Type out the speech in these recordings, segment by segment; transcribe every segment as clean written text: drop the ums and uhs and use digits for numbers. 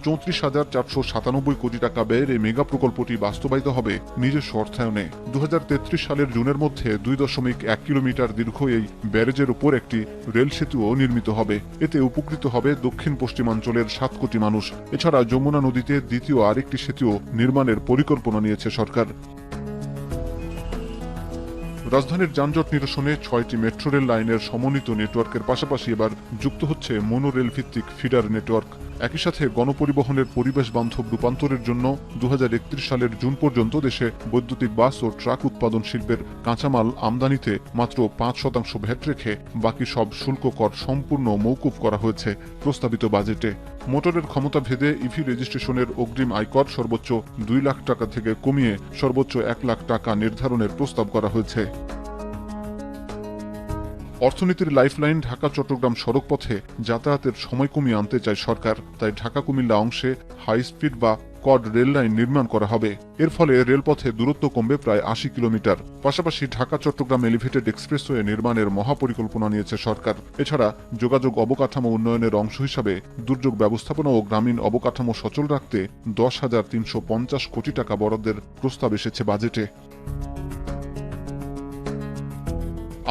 34,497 কোটি টাকা ব্যয়ের এই মেগা প্রকল্পটি বাস্তবায়িত হবে নিজস্ব অর্থায়নে। 2033 সালের জুনের মধ্যে 2.1 কিলোমিটার দীর্ঘ এই ব্যারেজের উপর একটি রেল সেতুও নির্মিত হবে। এতে উপকৃত হবে দক্ষিণ পশ্চিমাঞ্চলের 7 কোটি মানুষ। এছাড়া যমুনা নদীতে দ্বিতীয় আরেকটি সেতুও নির্মাণের পরিকল্পনা নিয়েছে সরকার। রাজধানীর যানজট নিরসনে 6টি মেট্রো রেল লাইনের সমন্বিত নেটওয়ার্কের পাশাপাশি এবার যুক্ত হচ্ছে মোনোরেল ভিত্তিক ফিডার নেটওয়ার্ক। একই সাথে গণপরিবহনের পরিবেশ বান্ধব রূপান্তরের জন্য 2031 সালের জুন পর্যন্ত দেশে বৈদ্যুতিক বাস ও ট্রাক উৎপাদন শিল্পের কাঁচামাল আমদানিতে মাত্র 5% ভ্যাট রেখে বাকি সব শুল্ক কর সম্পূর্ণ মওকুফ করা হয়েছে প্রস্তাবিত বাজেটে। মোটরের ক্ষমতা ভেদে ইভি রেজিস্ট্রেশনের অগ্রিম আয়কর সর্বোচ্চ 2 লাখ টাকা থেকে কমিয়ে সর্বোচ্চ 1 লাখ টাকা নির্ধারণের প্রস্তাব করা হয়েছে। অর্থনীতির লাইফলাইন ঢাকা চট্টগ্রাম সড়কপথে যাতায়াতের সময় কমিয়ে আনতে চায় সরকার। তাই ঢাকা কুমিল্লা অংশে হাই স্পিড বা কড রেল লাইন নির্মাণ করা হবে। এর ফলে রেলপথে দূরত্ব কমবে প্রায় 80 কিলোমিটার। পাশাপাশি ঢাকা চট্টগ্রাম এলিভেটেড এক্সপ্রেসওয়ে নির্মাণের মহাপরিকল্পনা নিয়েছে সরকার। এছাড়া যোগাযোগ অবকাঠামো উন্নয়নের অংশ হিসাবে দুর্যোগ ব্যবস্থাপনা ও গ্রামীণ অবকাঠামো সচল রাখতে 10,350 কোটি টাকা বরাদ্দের প্রস্তাব এসেছে বাজেটে।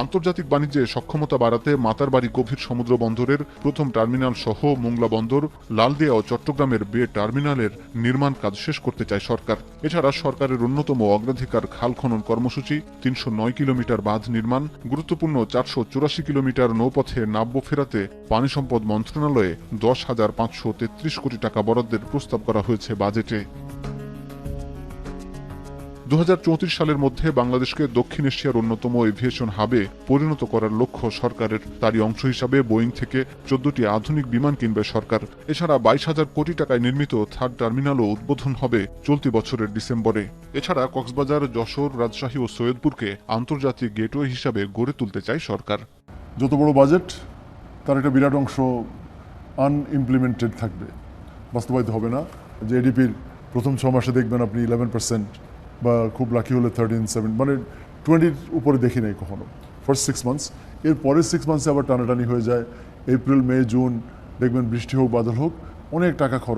আন্তর্জাতিক বাণিজ্যে সক্ষমতা বাড়াতে মাতারবাড়ি গভীর সমুদ্র বন্দরের প্রথম টার্মিনাল সহ মোংলা বন্দর, লালদিয়া ও চট্টগ্রামের বে টার্মিনালের নির্মাণ কাজ শেষ করতে চায় সরকার। এছাড়া সরকারের অন্যতম অগ্রাধিকার খাল খনন কর্মসূচি, 309 কিলোমিটার বাঁধ নির্মাণ, গুরুত্বপূর্ণ 484 কিলোমিটার নৌপথে নাব্য ফেরাতে পানি সম্পদ মন্ত্রণালয়ে 10,533 কোটি টাকা বরাদ্দের প্রস্তাব করা হয়েছে বাজেটে। 2034 সালের মধ্যে বাংলাদেশকে দক্ষিণ এশিয়ার অন্যতম এভিয়েশন হাবে পরিণত করার লক্ষ্য সরকারের। তারই অংশ হিসাবে বোয়িং থেকে 14টি আধুনিক বিমান কিনবে সরকার। এছাড়া 22,000 কোটি টাকায় নির্মিত থার্ড টার্মিনালও উদ্বোধন হবে চলতি বছরের ডিসেম্বরে। এছাড়া কক্সবাজার, যশোর, রাজশাহী ও সৈয়দপুরকে আন্তর্জাতিক গেটওয়ে হিসাবে গড়ে তুলতে চায় সরকার। যত বড় বাজেট, তার একটা বিরাট অংশ আনইমপ্লিমেন্টেড থাকবে, বাস্তবায়িত হবে না। যে এডিপির প্রথম 6 মাসে দেখবেন আপনি 11%, বা খুব লাকি হলে 13-7, মানে 20-র উপরে দেখি নাই কখনো ফার্স্ট 6 মান্থস। এর পরের 6 মান্থসে আবার টানাটানি হয়ে যায়। এপ্রিল, মে, জুন দেখবেন বৃষ্টি হোক বাদল হোক, অনেক টাকা খরচ।